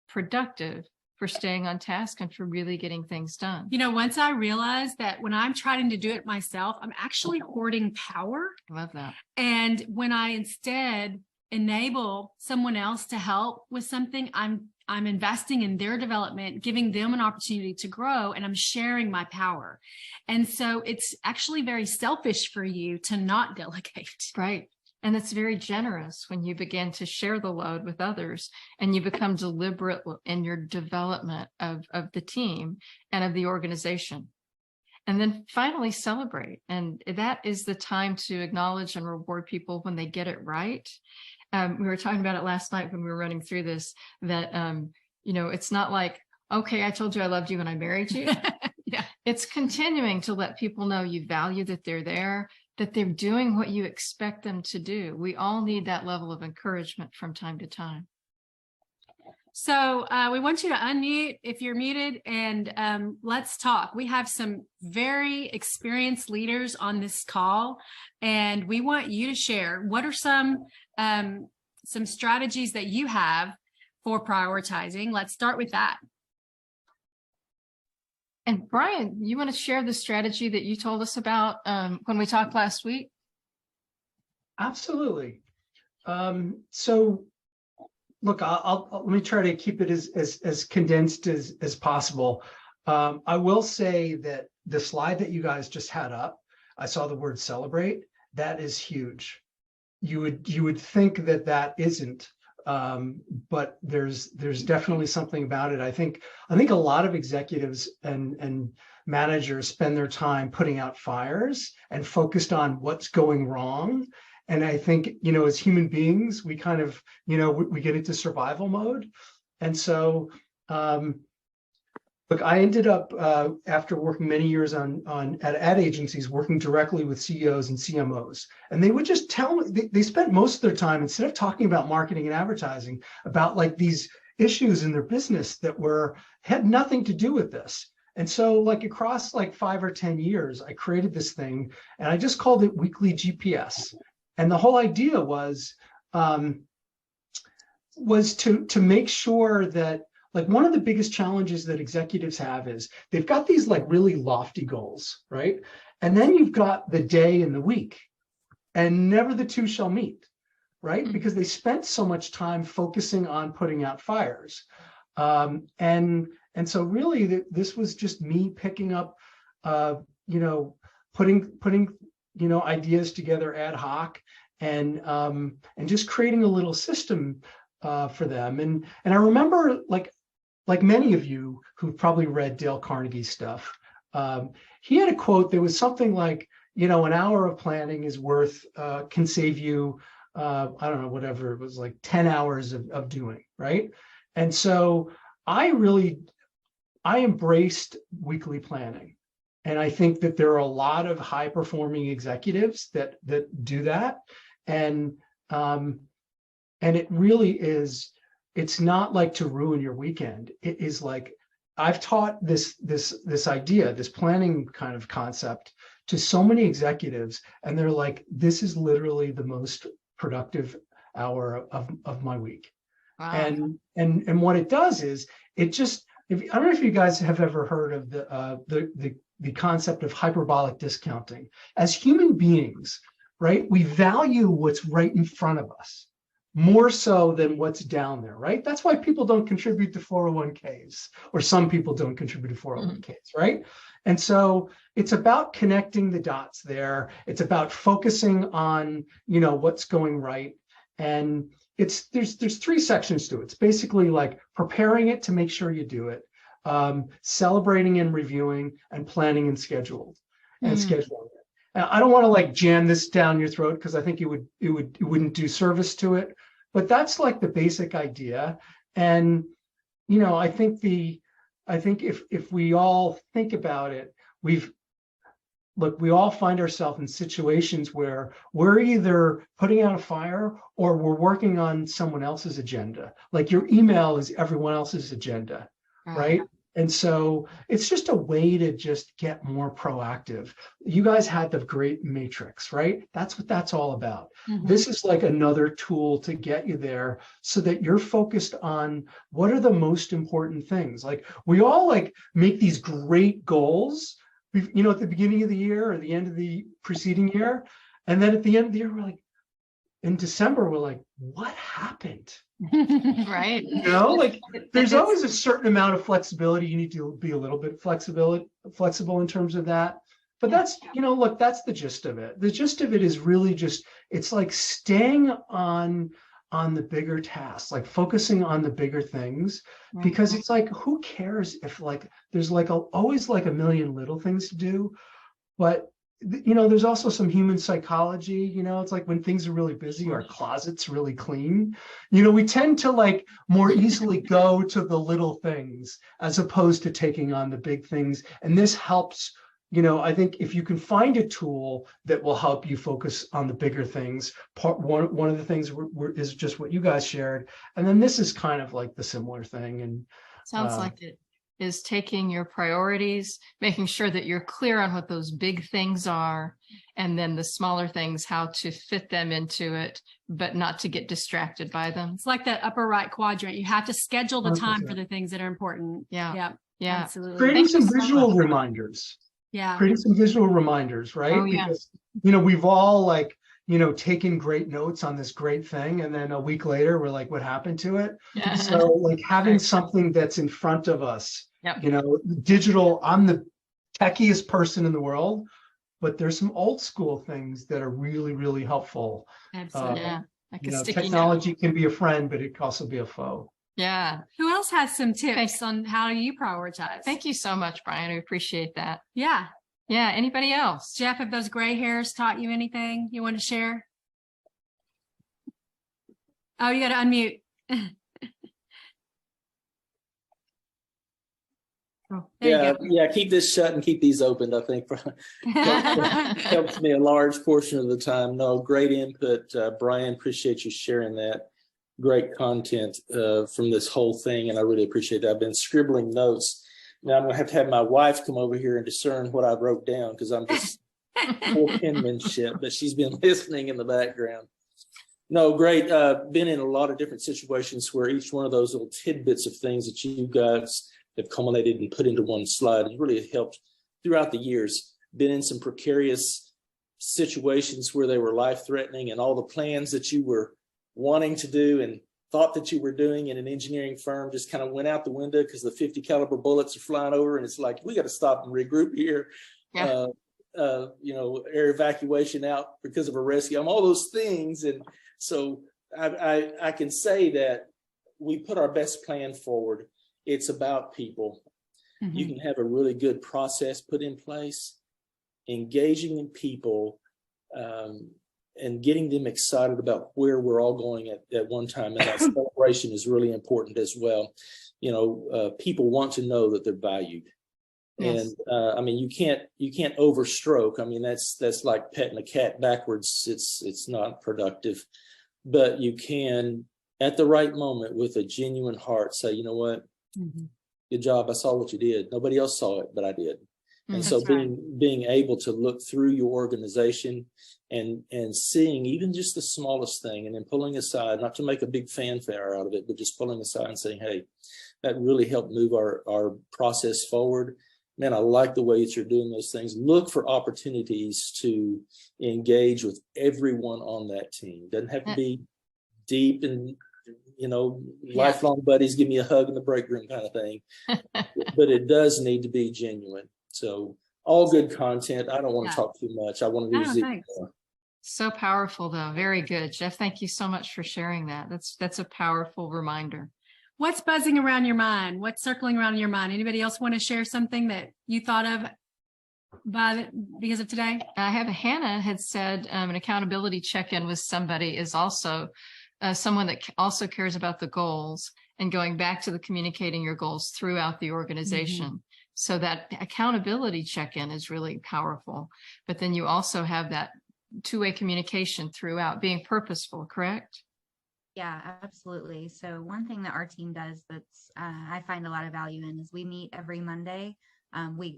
productive for staying on task and for really getting things done. You know, once I realized that when I'm trying to do it myself, I'm actually hoarding power. I love that. And when I instead enable someone else to help with something, I'm investing in their development, giving them an opportunity to grow, and I'm sharing my power. And so it's actually very selfish for you to not delegate. Right. And it's very generous when you begin to share the load with others, and you become deliberate in your development of the team and of the organization. And then finally celebrate. And that is the time to acknowledge and reward people when they get it right. We were talking about it last night when we were running through this, that, it's not like, okay, I told you I loved you when I married you. Yeah. It's continuing to let people know you value that they're there, that they're doing what you expect them to do. We all need that level of encouragement from time to time. So we want you to unmute if you're muted, and let's talk. We have some very experienced leaders on this call, and we want you to share what are some strategies that you have for prioritizing. Let's start with that. And Brian, you want to share the strategy that you told us about when we talked last week? Absolutely. So look, let me try to keep it as condensed as possible. I will say that the slide that you guys just had up, I saw the word celebrate. That is huge. You would think that isn't, but there's definitely something about it. I think a lot of executives and managers spend their time putting out fires and focused on what's going wrong. And I think, as human beings, we kind of, we get into survival mode. And so, look, I ended up, after working many years at ad agencies, working directly with CEOs and CMOs. And they would just tell me, they spent most of their time, instead of talking about marketing and advertising, about like these issues in their business that had nothing to do with this. And so like across like 5 or 10 years, I created this thing, and I just called it Weekly GPS. And the whole idea was to make sure that, like, one of the biggest challenges that executives have is they've got these like really lofty goals, right? And then you've got the day and the week, and never the two shall meet, right? Because they spent so much time focusing on putting out fires. And And so really this was just me picking up, you know, putting, you know, ideas together ad hoc and just creating a little system for them. And I remember like many of you who've probably read Dale Carnegie's stuff, he had a quote that was something like, you know, an hour of planning is worth, can save you, I don't know, whatever it was, like 10 hours of doing, right? And so I embraced weekly planning. And I think that there are a lot of high performing executives that do that. And it really is, it's not like to ruin your weekend. It is like, I've taught this idea, this planning kind of concept to so many executives, and they're like, this is literally the most productive hour of my week. Wow. And what it does is it just, I don't know if you guys have ever heard of the concept of hyperbolic discounting. As human beings, right, we value what's right in front of us more so than what's down there, right? That's why people don't contribute to 401ks, or some people don't contribute to 401ks, right? And so it's about connecting the dots there. It's about focusing on, you know, what's going right. And there's 3 sections to it. It's basically like preparing it to make sure you do it, celebrating and reviewing, and planning and scheduling it. Now, I don't want to like jam this down your throat because I think it wouldn't do service to it, but that's like the basic idea. And you know, I think if we all think about it, we all find ourselves in situations where we're either putting out a fire or we're working on someone else's agenda. Like your email is everyone else's agenda, right? And so it's just a way to just get more proactive. You guys had the great matrix, right? That's what that's all about. Mm-hmm. This is like another tool to get you there so that you're focused on what are the most important things. Like we all like make these great goals, you know, at the beginning of the year or the end of the preceding year. And then at the end of the year, we're like, in December, we're like, what happened? Right. You know, like there's always a certain amount of flexibility. You need to be a little bit flexible in terms of that. But that's, you know, look, that's the gist of it. The gist of it is really just, it's like staying on the bigger tasks, like focusing on the bigger things, because it's like, who cares if like, there's like always like a million little things to do, but you know, there's also some human psychology, you know, it's like when things are really busy, our closet's really clean, you know, we tend to like more easily go to the little things as opposed to taking on the big things. And this helps, you know, I think if you can find a tool that will help you focus on the bigger things, one of the things is just what you guys shared. And then this is kind of like the similar thing. And sounds like it is taking your priorities, making sure that you're clear on what those big things are, and then the smaller things, how to fit them into it, but not to get distracted by them. It's like that upper right quadrant. You have to schedule the time for the things that are important. Yeah. Absolutely. Creating some visual reminders. Yeah. Creating some visual reminders, right? Oh, yeah. Because, you know, we've all like, you know, taken great notes on this great thing. And then a week later, we're like, what happened to it? Yeah. So like having something that's in front of us, you know, digital, I'm the techiest person in the world, but there's some old school things that are really, really helpful. Absolutely. Like you know, technology can be a friend, but it can also be a foe. Yeah. Who else has some tips on how you prioritize? Thank you so much, Brian. I appreciate that. Yeah. Yeah. Anybody else? Jeff, have those gray hairs taught you anything you want to share? Oh, you got to unmute. Yeah, keep this shut and keep these open, I think. Helps me a large portion of the time. No, great input, Brian. Appreciate you sharing that. Great content from this whole thing, and I really appreciate that. I've been scribbling notes. Now I'm going to have my wife come over here and discern what I wrote down because I'm just poor penmanship, but she's been listening in the background. No, great. Been in a lot of different situations where each one of those little tidbits of things that you guys have culminated and put into one slide has really helped throughout the years. Been in some precarious situations where they were life-threatening, and all the plans that you were wanting to do and thought that you were doing in an engineering firm just kind of went out the window because the 50 caliber bullets are flying over, and it's like, we got to stop and regroup here. Yeah. Air evacuation out because of a rescue, all those things. And so I can say that we put our best plan forward. It's about people. Mm-hmm. You can have a really good process put in place, engaging in people, and getting them excited about where we're all going at one time. And that celebration is really important as well. People want to know that they're valued. Yes. And you can't overstroke. That's like petting a cat backwards. It's not productive, but you can, at the right moment, with a genuine heart, say, you know what, Mm-hmm. good job. I saw what you did. Nobody else saw it, but I did. And That's so right. being able to look through your organization and seeing even just the smallest thing, and then pulling aside, not to make a big fanfare out of it, but just pulling aside and saying, hey, that really helped move our process forward. Man, I like the way that you're doing those things. Look for opportunities to engage with everyone on that team. Doesn't have to be deep and, lifelong buddies, give me a hug in the break room kind of thing. But it does need to be genuine. So all good content. I don't want to talk too much. I want to do zero. So powerful, though. Very good, Jeff. Thank you so much for sharing that. That's a powerful reminder. What's buzzing around your mind? What's circling around your mind? Anybody else want to share something that you thought of because of today? I have Hannah had said an accountability check-in with somebody is also someone that also cares about the goals and going back to the communicating your goals throughout the organization. Mm-hmm. So that accountability check-in is really powerful. But then you also have that two-way communication throughout, being purposeful, correct? Yeah, absolutely. So one thing that our team does that's I find a lot of value in is we meet every Monday.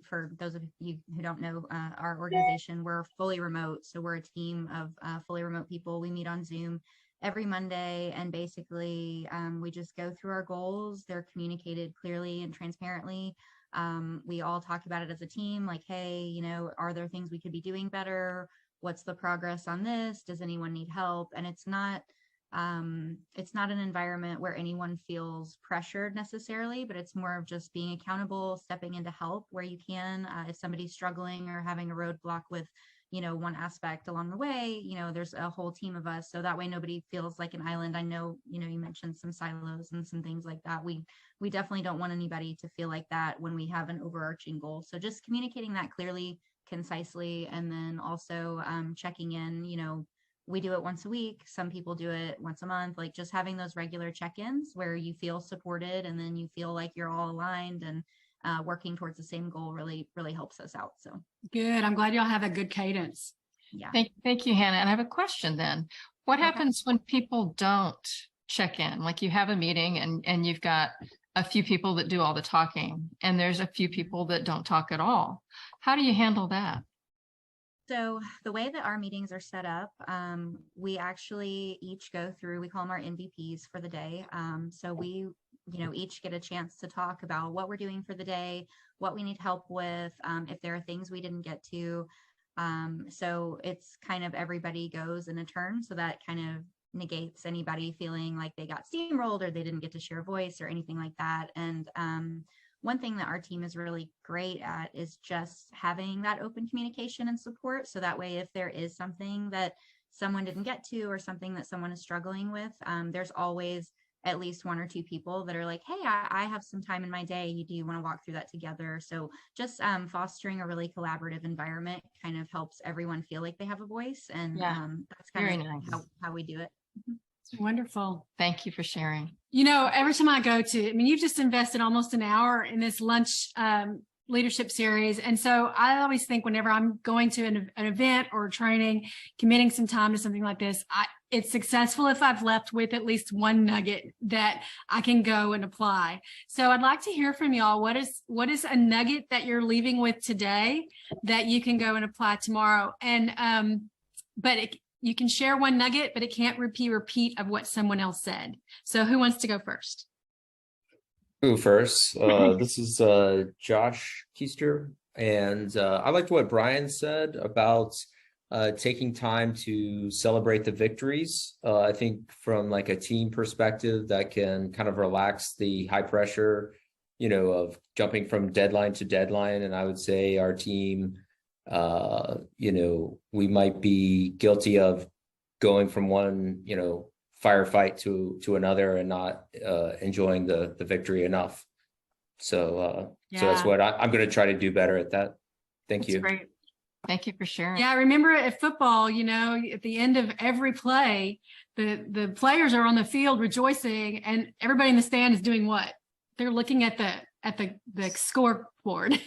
For those of you who don't know, our organization, we're fully remote. So we're a team of fully remote people. We meet on Zoom every Monday, and basically we just go through our goals. They're communicated clearly and transparently. We all talk about it as a team, like, hey, are there things we could be doing better? What's the progress on this? Does anyone need help? And it's not an environment where anyone feels pressured necessarily, but it's more of just being accountable, stepping in to help where you can. If somebody's struggling or having a roadblock with, one aspect along the way, there's a whole team of us. So that way nobody feels like an island. I know, you mentioned some silos and some things like that. We definitely don't want anybody to feel like that when we have an overarching goal. So just communicating that clearly, concisely, and then also checking in, we do it once a week. Some people do it once a month, like just having those regular check-ins where you feel supported and then you feel like you're all aligned and working towards the same goal really, really helps us out. So good. I'm glad y'all have a good cadence. Yeah. Thank you, Hannah. And I have a question then. What happens when people don't check in? Like you have a meeting and you've got a few people that do all the talking and there's a few people that don't talk at all. How do you handle that? So the way that our meetings are set up, we actually each go through, we call them our MVPs for the day. So we, each get a chance to talk about what we're doing for the day, what we need help with, if there are things we didn't get to. So it's kind of everybody goes in a turn. So that kind of negates anybody feeling like they got steamrolled or they didn't get to share a voice or anything like that. And one thing that our team is really great at is just having that open communication and support. So that way, if there is something that someone didn't get to or something that someone is struggling with, there's always at least one or two people that are like, hey, I have some time in my day. Do you want to walk through that together? So just fostering a really collaborative environment kind of helps everyone feel like they have a voice. And that's kind of nice. how we do it. Wonderful. Thank you for sharing. Every time I go to, you've just invested almost an hour in this lunch leadership series. And so I always think whenever I'm going to an event or training, committing some time to something like this, it's successful if I've left with at least one nugget that I can go and apply. So I'd like to hear from y'all. What is a nugget that you're leaving with today that you can go and apply tomorrow? And, you can share one nugget, but it can't repeat of what someone else said. So who wants to go first? Who first? This is Josh Keister. And I liked what Brian said about taking time to celebrate the victories. I think from like a team perspective, that can kind of relax the high pressure, of jumping from deadline to deadline. And I would say our team, we might be guilty of going from one, firefight to another and not enjoying the victory enough. So that's what I'm going to try to do better at that. Thank you. Great. Thank you for sharing. Yeah, I remember at football, at the end of every play, the players are on the field rejoicing, and everybody in the stand is doing what? They're looking at the scoreboard,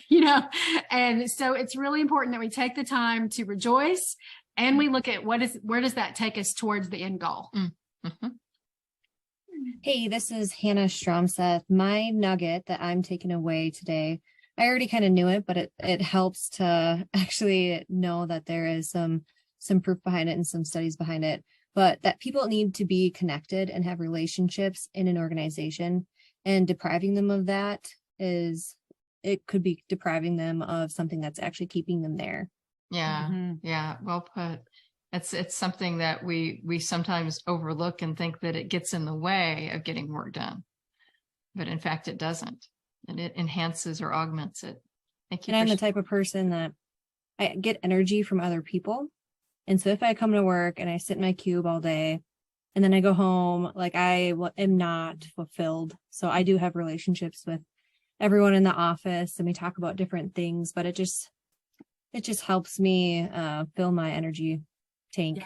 And so it's really important that we take the time to rejoice, and we look at where does that take us towards the end goal. Mm-hmm. Hey, this is Hannah Stromseth. My nugget that I'm taking away today, I already kind of knew it, but it helps to actually know that there is some proof behind it and some studies behind it, but that people need to be connected and have relationships in an organization, and depriving them of that it could be depriving them of something that's actually keeping them there. Yeah. Mm-hmm. Yeah. Well put. It's something that we sometimes overlook and think that it gets in the way of getting work done, but in fact it doesn't, and it enhances or augments it. Thank you. And I'm the type of person that I get energy from other people, and so if I come to work and I sit in my cube all day and then I go home, like I am not fulfilled. So I do have relationships with everyone in the office, and we talk about different things, but it just helps me fill my energy tank. Yeah.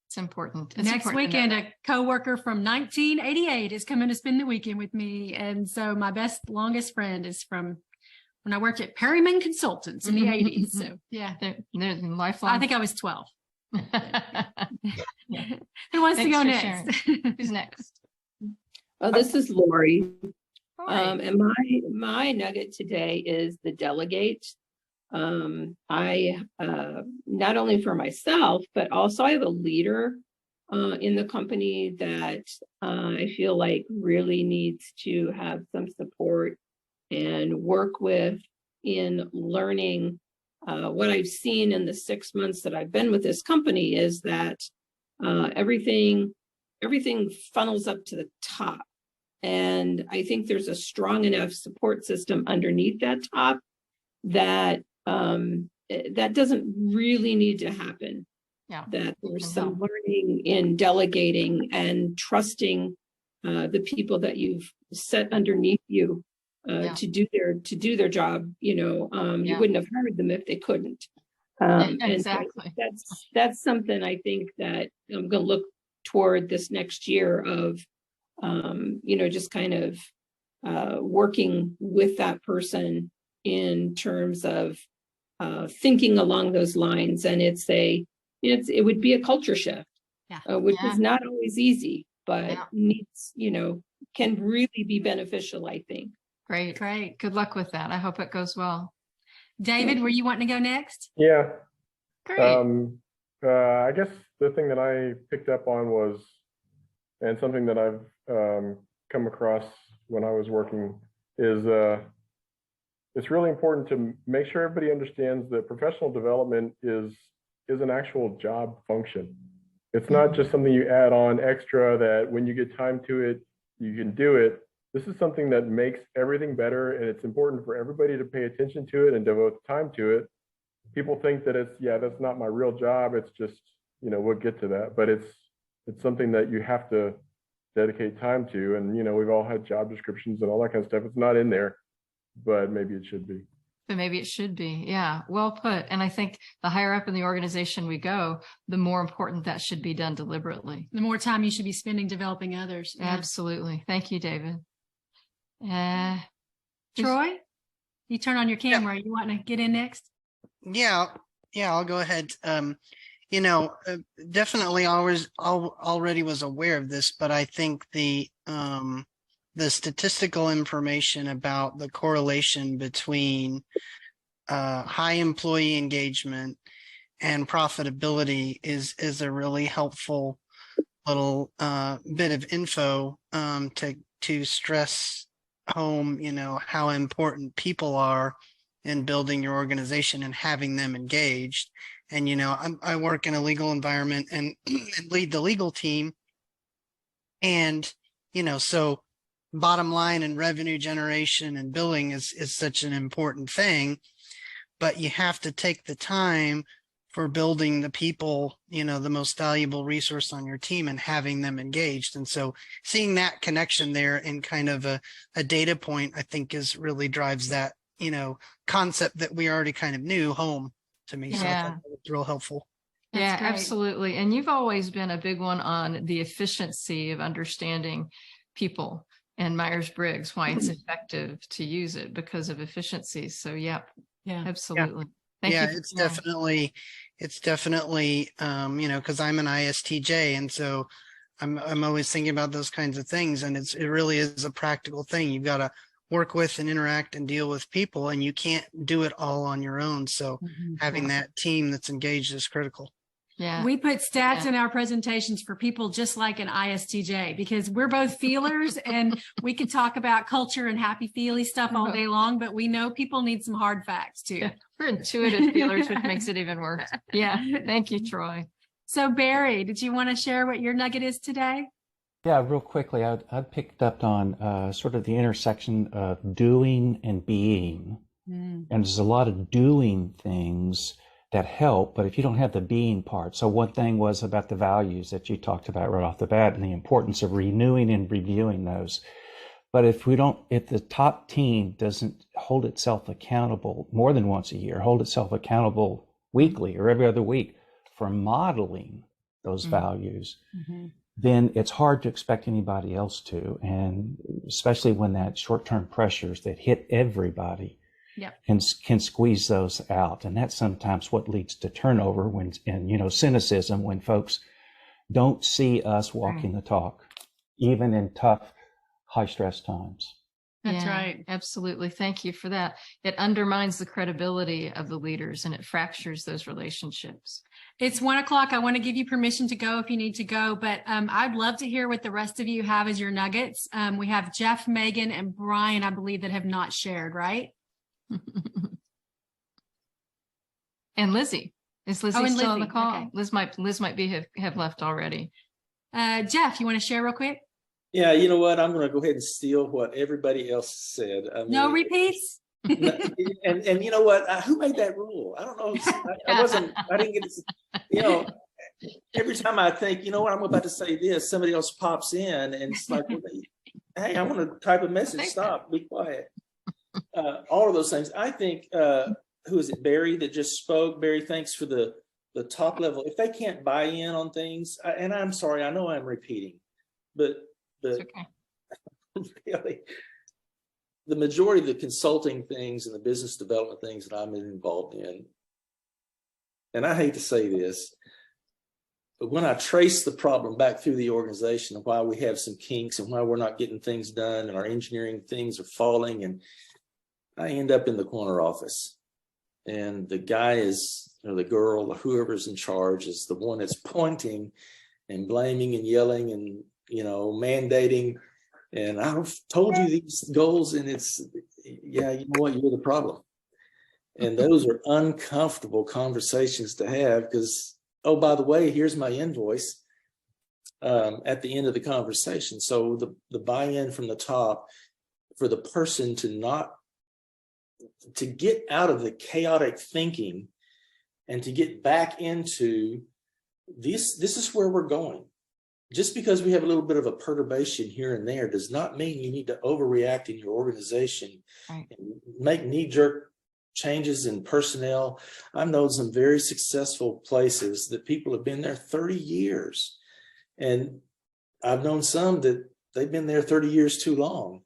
It's important. Next weekend, a coworker from 1988 is coming to spend the weekend with me. And so my longest friend is from when I worked at Perryman Consultants in the 80s. So yeah, they're lifelong. I think I was 12. Yeah. Who wants Thanks to go for next? Who's next? Oh, this is Lori. Right. And my nugget today is the delegate. I not only for myself, but also I have a leader in the company that I feel like really needs to have some support and work with in learning. What I've seen in the 6 months that I've been with this company is that everything funnels up to the top. And I think there's a strong enough support system underneath that top that that doesn't really need to happen. Yeah. That there's some learning in delegating and trusting the people that you've set underneath you to do their job. You wouldn't have hired them if they couldn't. Exactly. And so that's something I think that I'm going to look toward this next year of just kind of working with that person in terms of thinking along those lines. And it would be a culture shift, which is not always easy, but needs, can really be beneficial, I think. Great. Good luck with that. I hope it goes well. David, were you wanting to go next? Yeah. Great. I guess the thing that I picked up on was, and something that I've come across when I was working, is it's really important to make sure everybody understands that professional development is an actual job function. It's not just something you add on extra that when you get time to it, you can do it. This is something that makes everything better, and it's important for everybody to pay attention to it and devote time to it. People think that that's not my real job. It's just, we'll get to that, but it's something that you have to dedicate time to. And, we've all had job descriptions and all that kind of stuff. It's not in there, but maybe it should be. But maybe it should be. Yeah. Well put. And I think the higher up in the organization we go, the more important that should be done deliberately. The more time you should be spending developing others. Yeah. Absolutely. Thank you, David. Troy, you turn on your camera. You want to get in next? Yeah, I'll go ahead. Definitely already was aware of this, but I think the statistical information about the correlation between high employee engagement and profitability is a really helpful little bit of info to stress home, how important people are in building your organization and having them engaged. And, I work in a legal environment and, and lead the legal team. And, so bottom line and revenue generation and billing is such an important thing, but you have to take the time for building the people, the most valuable resource on your team and having them engaged. And so seeing that connection there in kind of a data point, I think really drives that, concept that we already kind of knew home to me. So I thought that was real helpful. Yeah, absolutely. And you've always been a big one on the efficiency of understanding people and Myers-Briggs, why it's effective to use it because of efficiency. So yeah, absolutely. Thank you. It's definitely, because I'm an ISTJ, and so I'm always thinking about those kinds of things, and it really is a practical thing. You've got to work with and interact and deal with people, and you can't do it all on your own. So having that team that's engaged is critical. Yeah. We put stats in our presentations for people just like an ISTJ, because we're both feelers and we can talk about culture and happy feely stuff all day long, but we know people need some hard facts too. Yeah. We're intuitive feelers, which makes it even worse. Yeah. Thank you, Troy. So Barry, did you want to share what your nugget is today? Yeah, real quickly, I picked up on sort of the intersection of doing and being. And there's a lot of doing things that help, but if you don't have the being part. So one thing was about the values that you talked about right off the bat and the importance of renewing and reviewing those. But if the top team doesn't hold itself accountable more than once a year, hold itself accountable weekly or every other week for modeling those values, then it's hard to expect anybody else to. And especially when that short-term pressures that hit everybody can squeeze those out. And that's sometimes what leads to turnover and cynicism when folks don't see us walking the talk, even in tough, high stress times. That's right. Absolutely. Thank you for that. It undermines the credibility of the leaders and it fractures those relationships. It's 1:00. I want to give you permission to go if you need to go, but I'd love to hear what the rest of you have as your nuggets. We have Jeff, Megan, and Brian, I believe, that have not shared, right? And Lizzie. Is Lizzie still on the call? Okay. Liz might have left already. Jeff, you want to share real quick? Yeah, you know what? I'm going to go ahead and steal what everybody else said. I mean, no repeats? and you know what? Who made that rule? I don't know. I didn't get to, every time I think, you know what, I'm about to say this, somebody else pops in and it's like, hey, I want to type a message. Stop, be quiet. All of those things. I think, who is it, Barry, that just spoke? Barry, thanks for the top level. If they can't buy in on things, and I'm sorry, I know I'm repeating, but really, the majority of the consulting things and the business development things that I'm involved in, and I hate to say this, but when I trace the problem back through the organization and why we have some kinks and why we're not getting things done and our engineering things are falling, and I end up in the corner office. And the guy is, or the girl, or whoever's in charge is the one that's pointing and blaming and yelling and, mandating. And I've told you these goals, and it's, you know what, you're the problem. And those are uncomfortable conversations to have because, oh, by the way, here's my invoice at the end of the conversation. So the buy-in from the top for the person to get out of the chaotic thinking and to get back into this is where we're going. Just because we have a little bit of a perturbation here and there does not mean you need to overreact in your organization and make knee-jerk changes in personnel. I've known some very successful places that people have been there 30 years. And I've known some that they've been there 30 years too long.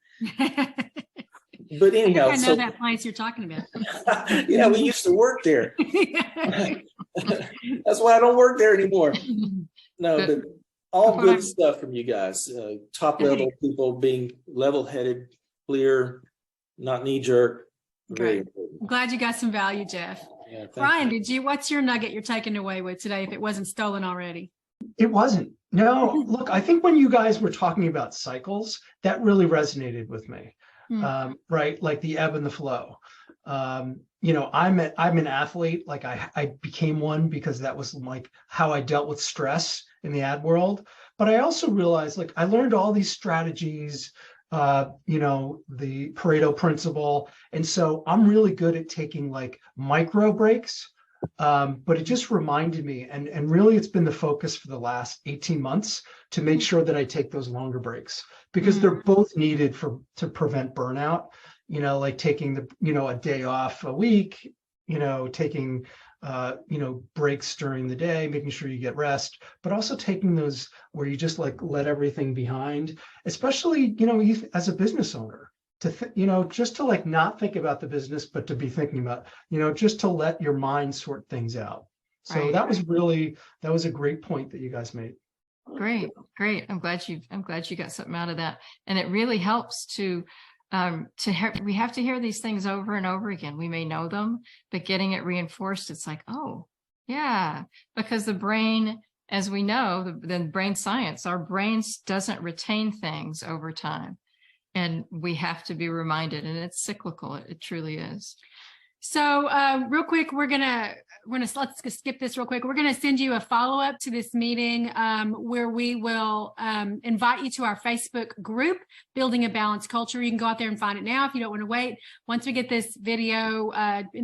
But anyhow, I know that place you're talking about. Yeah, we used to work there. That's why I don't work there anymore. No, but all good stuff from you guys. Top level people being level-headed, clear, not knee-jerk. Very important. I'm glad you got some value, Jeff. Yeah, Brian, what's your nugget you're taking away with today if it wasn't stolen already? It wasn't. No, look, I think when you guys were talking about cycles, that really resonated with me. Right? Like the ebb and the flow. I'm an athlete. Like I became one because that was like how I dealt with stress in the ad world. But I also realized, like, I learned all these strategies, the Pareto principle. And so I'm really good at taking like micro breaks. But it just reminded me, and really it's been the focus for the last 18 months to make sure that I take those longer breaks, because they're both needed to prevent burnout. Like taking a day off a week, taking breaks during the day, making sure you get rest, but also taking those where you just like let everything behind, especially, as a business owner, to just to like not think about the business, but to be thinking about, just to let your mind sort things out. So Right. that was a great point that you guys made. Great. I'm glad you got something out of that. And it really helps we have to hear these things over and over again. We may know them, but getting it reinforced, it's like, oh yeah, because the brain, as we know, the brain science, our brains doesn't retain things over time. And we have to be reminded, and it's cyclical. It truly is. So real quick, let's skip this real quick. We're going to send you a follow-up to this meeting where we will invite you to our Facebook group, Building a Balanced Culture. You can go out there and find it now if you don't want to wait. Once we get this video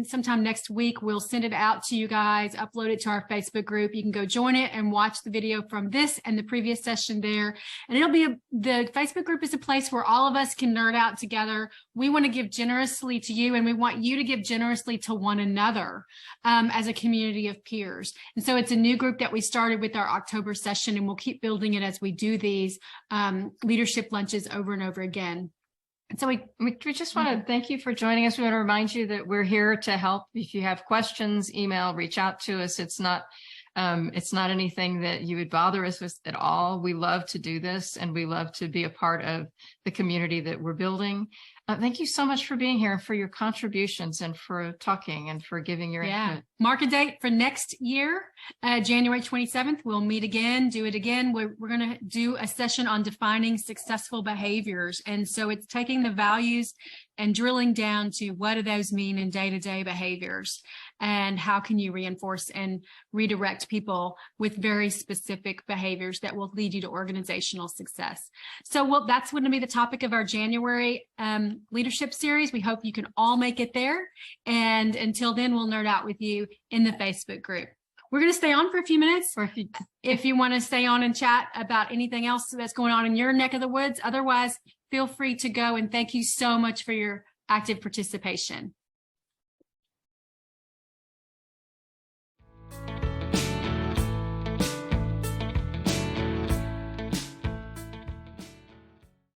sometime next week, we'll send it out to you guys, upload it to our Facebook group. You can go join it and watch the video from this and the previous session there. And the Facebook group is a place where all of us can nerd out together. We want to give generously to you, and we want you to give generously to one another as a community of peers. And so it's a new group that we started with our October session, and we'll keep building it as we do these leadership lunches over and over again. And so we just want to thank you for joining us. We want to remind you that we're here to help. If you have questions, email, reach out to us. It's not anything that you would bother us with at all. We love to do this, and we love to be a part of the community that we're building. Thank you so much for being here, and for your contributions, and for talking, and for giving your input. Mark a date for next year, January 27th. We'll meet again, do it again. We're going to do a session on defining successful behaviors. And so it's taking the values and drilling down to what do those mean in day-to-day behaviors, and how can you reinforce and redirect people with very specific behaviors that will lead you to organizational success. So that's going to be the topic of our January leadership series. We hope you can all make it there. And until then, we'll nerd out with you in the Facebook group. We're going to stay on for a few minutes, or if you want to stay on and chat about anything else that's going on in your neck of the woods. Otherwise, feel free to go, and thank you so much for your active participation.